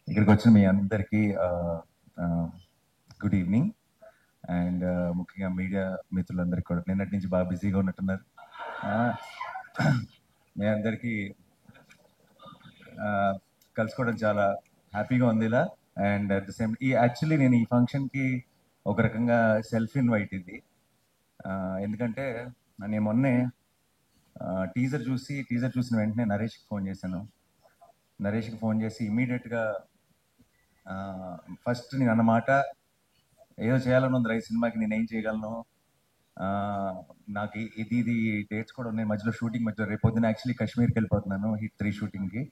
ఇక్కడికి వచ్చిన మీ అందరికీ గుడ్ ఈవినింగ్. అండ్ ముఖ్యంగా మీడియా మిత్రులందరికీ కూడా నిన్నటి నుంచి బాగా బిజీగా ఉన్నట్టున్నారు. మీ అందరికీ కలుసుకోవడం చాలా హ్యాపీగా ఉంది ఇలా. And at the same actually నేను ఈ ఫంక్షన్కి ఒక రకంగా సెల్ఫ్ ఇన్వైట్ ఇది. ఎందుకంటే నేను మొన్నే టీజర్ చూసిన వెంటనే నరేష్కి ఫోన్ చేశాను. నరేష్కి ఫోన్ చేసి ఇమీడియట్గా ఫస్ట్ నేను అన్నమాట, ఏదో చేయాలని ఉంది ఈ సినిమాకి, నేను ఏం చేయగలను, నాకు ఇది డేట్స్ కూడా ఉన్నాయి మధ్యలో, షూటింగ్ మధ్యలో రేపు పొద్దున యాక్చువల్లీ కాశ్మీర్కి వెళ్ళిపోతున్నాను హిట్ 3 షూటింగ్కి.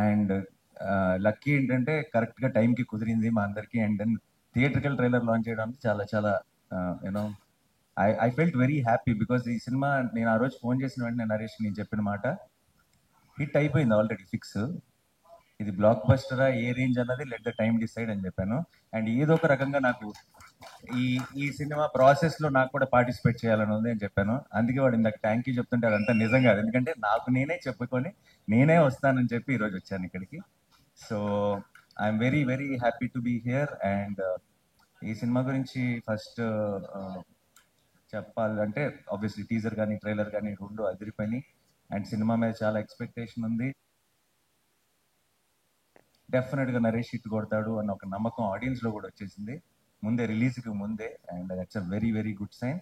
అండ్ లక్కీ ఏంటంటే కరెక్ట్గా టైంకి కుదిరింది మా అందరికీ. And then theatrical trailer launch చేయడానికి చాలా చాలా you know I felt very happy because ఈ సినిమా నేను ఆ రోజు ఫోన్ చేసిన వెంటనే నరేష్ నేను చెప్పిన మాట హిట్ అయిపోయింది ఆల్రెడీ ఫిక్స్. ఇది బ్లాక్ బస్టరా ఏ రేంజ్ అన్నది లెట్ ద టైం డిసైడ్ అని చెప్పాను. అండ్ ఏదో ఒక రకంగా నాకు ఈ సినిమా ప్రాసెస్ లో నాకు కూడా పార్టిసిపేట్ చేయాలని ఉంది అని చెప్పాను. అందుకే వాడు ఇందాక థ్యాంక్ యూ చెప్తుంటే అదంతా నిజం కాదు, ఎందుకంటే నాకు నేనే చెప్పుకొని నేనే వస్తానని చెప్పి ఈరోజు వచ్చాను ఇక్కడికి. So I'm very very happy to be here. And ఈ సినిమా గురించి ఫస్ట్ చెప్పాలంటే ఆబ్వియస్లీ టీజర్ కానీ ట్రైలర్ కానీ రెండు అదిరిపోయినాయి. అండ్ సినిమా మీద చాలా ఎక్స్పెక్టేషన్ ఉంది. డెఫినెట్ గా నరేష్ హిట్ కొడతాడు అన్న ఒక నమ్మకం ఆడియన్స్ లో కూడా వచ్చేసింది ముందే, రిలీజ్ కి ముందే. And that's a very very good sign.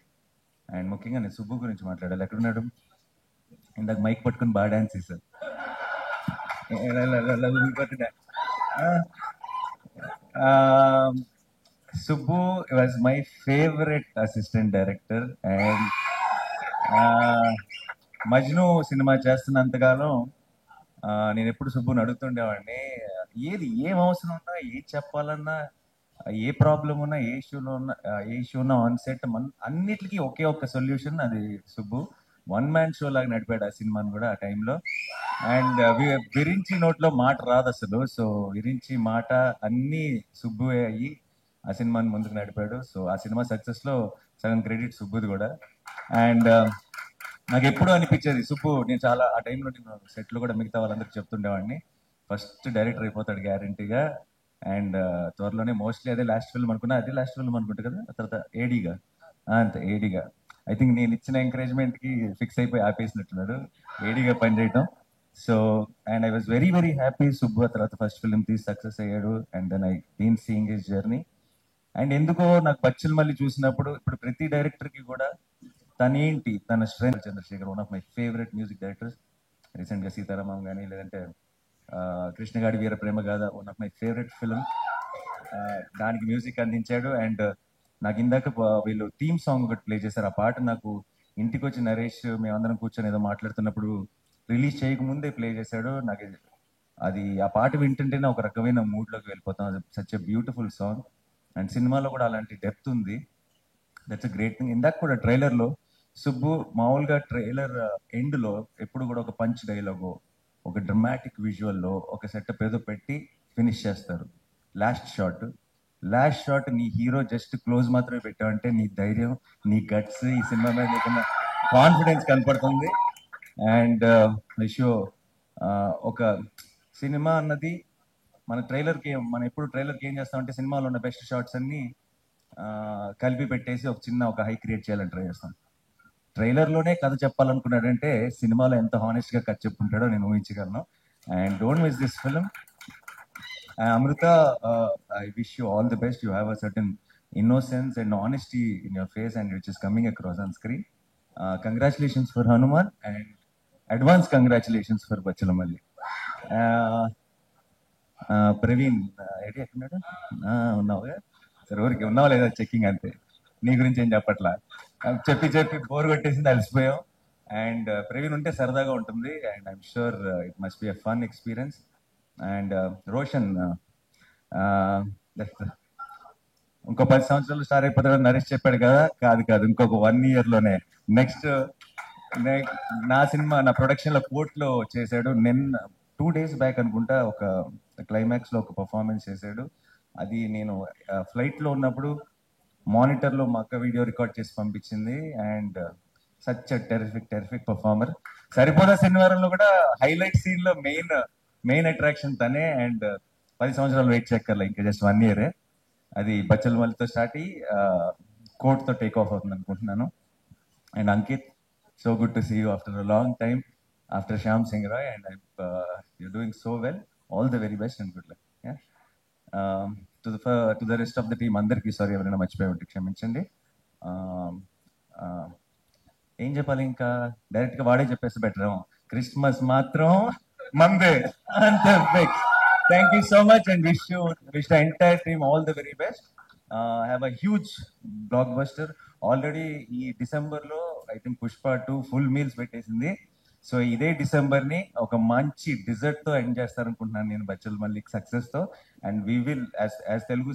And ముఖ్యంగా నేను సుబ్బు గురించి మాట్లాడాలి. ఎక్కడున్నాడు? ఇందాక మైక్ పట్టుకుని బాగా డాన్స్ చేశారు. Subbu was my favourite assistant director. And Majnu cinema చేస్తున్నంతకాలం నేను ఎప్పుడు సుబ్బుని అడుగుతుండేవాడిని, ఏం అవసరం ఉన్నా, ఏం చెప్పాలన్నా, ఏ ప్రాబ్లం ఉన్నా, ఏ ఇష్యూ ఉన్నా ఆన్ సెట్ అన్నిటికీ ఒకే ఒక్క సొల్యూషన్, అది సుబ్బు. వన్ మ్యాన్ షో లాగా నడిపాడు ఆ సినిమాని కూడా ఆ టైంలో. అండ్ విరించి నోట్లో మాట రాదు అసలు. సో విరించి మాట అన్ని సుబ్బువే అయ్యి ఆ సినిమాని ముందుకు నడిపాడు. సో ఆ సినిమా సక్సెస్ లో సగం క్రెడిట్ సుబ్బుది కూడా. అండ్ నాకు ఎప్పుడూ అనిపించేది సుబ్బు, నేను చాలా ఆ టైంలో నేను సెట్లు కూడా మిగతా వాళ్ళందరికీ చెప్తుండేవాడిని, ఫస్ట్ డైరెక్టర్ అయిపోతాడు గ్యారంటీగా. అండ్ త్వరలోనే మోస్ట్లీ అదే లాస్ట్ ఫిల్మ్ అనుకున్నా, అదే లాస్ట్ ఫిల్మ్ అనుకుంటా కదా, ఆ తర్వాత ఏడీగా, అంతే ఏడీగా. ఐ థింక్ నేను ఇచ్చిన ఎంకరేజ్మెంట్ కి ఫిక్స్ అయిపోయి ఆపేసినట్టున్నాడు ఏడీగా పనిచేయటం. So and I was very very happy. Subbu ఆ తర్వాత ఫస్ట్ ఫిల్మ్ తీసి సక్సెస్ అయ్యాడు. And then I been seeing his journey. And ఎందుకో నాకు బచ్చల్ మళ్ళీ చూసినప్పుడు, ఇప్పుడు ప్రతి డైరెక్టర్ కి కూడా తన strength. Chandrasekhar one of my favourite music directors. Recent గా సీతారామం కానీ, లేదంటే Krishnagadi Veera Prema Gaadha one of my favourite film, దానికి మ్యూజిక్ అందించాడు. అండ్ నాకు ఇందాక వీళ్ళు థీమ్ సాంగ్ ఒకటి ప్లే చేశారు. ఆ పాట నాకు ఇంటికి వచ్చి నరేష్ మేమందరం కూర్చొని ఏదో మాట్లాడుతున్నప్పుడు రిలీజ్ చేయకముందే ప్లే చేశాడు. నాకు అది ఆ పాట వింటుంటేనే ఒక రకమైన మూడ్ లోకి వెళ్ళిపోతాం. Such a beautiful song. And సినిమాలో కూడా అలాంటి డెప్త్ ఉంది. That's a great thing. ఇందాక కూడా ట్రైలర్ లో సుబ్బు మామూలుగా ట్రైలర్ ఎండ్ లో ఎప్పుడు కూడా ఒక పంచ్ డైలాగ్, ఒక డ్రమాటిక్ విజువల్ లో ఒక సెటప్ ఏదో పెట్టి ఫినిష్ చేస్తారు. లాస్ట్ షాట్ నీ హీరో జస్ట్ క్లోజ్ మాత్రమే పెట్టావంటే నీ ధైర్యం, నీ గట్స్, ఈ సినిమా మీద నీకున్న కాన్ఫిడెన్స్ కనపడుతుంది. అండ్ విషో ఒక సినిమా అన్నది మనం ఎప్పుడు ట్రైలర్కి ఏం చేస్తామంటే సినిమాలో ఉన్న బెస్ట్ షాట్స్ అన్ని కలిపి పెట్టేసి ఒక హై క్రియేట్ చేయాలని ట్రై చేస్తాం. ట్రైలర్ లోనే కథ చెప్పాలనుకున్నాడంటే సినిమాలో ఎంత హానెస్ట్ గా కథ చెప్పుంటాడో నేను ఊహించగలను. And don't miss this film. Amrutha, I wish you all the best. You have a certain innocence and honesty in your face, and which is coming across on screen. Congratulations for Hanuman, and advance congratulations for Bachalamali. Praveen AD ఎక్కడున్నాడు? ఉన్నావుగా సరే, ఊరికి ఉన్నావా లేదా checking, అంతే. నీ గురించి ఏం చెప్పట్లా, చెప్పి బోర్ కొట్టేసింది, అలసిపోయాం. అండ్ ప్రవీణ్ ఉంటే సరదాగా ఉంటుంది. And I'm sure it must be a fun experience. And Roshan ఇంకో 10 సంవత్సరాలు స్టార్ అయిపోతాడని నరేష్ చెప్పాడు కదా, కాదు ఇంకొక 1 year లోనే నెక్స్ట్ నా ప్రొడక్షన్ లో కోర్టులో చేశాడు. నిన్న 2 days బ్యాక్ అనుకుంటా ఒక క్లైమాక్స్ లో ఒక పర్ఫార్మెన్స్ చేశాడు. అది నేను ఫ్లైట్ లో ఉన్నప్పుడు మానిటర్ లో మా అక్క వీడియో రికార్డ్ చేసి పంపించింది. And such terrific performer. సరిపోదా శనివారంలో కూడా హైలైట్ సీన్ లో మెయిన్ అట్రాక్షన్ తనే. అండ్ 10 సంవత్సరాలు వెయిట్ చేయక్కర్లే, ఇంకా జస్ట్ 1 ఇయర్. అది బచ్చల్ మల్లితో స్టార్ట్ అయ్యి కోర్ట్తో టేక్ ఆఫ్ అవుతుంది అనుకుంటున్నాను. And Ankit, so good to see you after a long time, after Shyam Singh Roy, and you doing so well. All the very best and good luck. To the rest of the team అందరికీ sorry, ఎవరైనా మర్చిపోయి ఉంటే క్షమించండి. Um, uh, ఏం చెప్పాలి, ఇంకా direct గా వాడే చెప్పేస్తే బెటర్. క్రిస్మస్ మాత్రం మందే అంతే. Thank you so much and wish the entire team all the very best. Have a huge block buster. Already ఈ డిసెంబర్ లో I think Pushpa 2 full meals పెట్టేసింది. సో ఇదే డిసెంబర్ ని ఒక మంచి డిజర్ట్ తో ఎండ్ చేస్తారనుకుంటున్నాను నేను బచ్చల్ మల్లిక్ సక్సెస్ తో. And we will as Telugu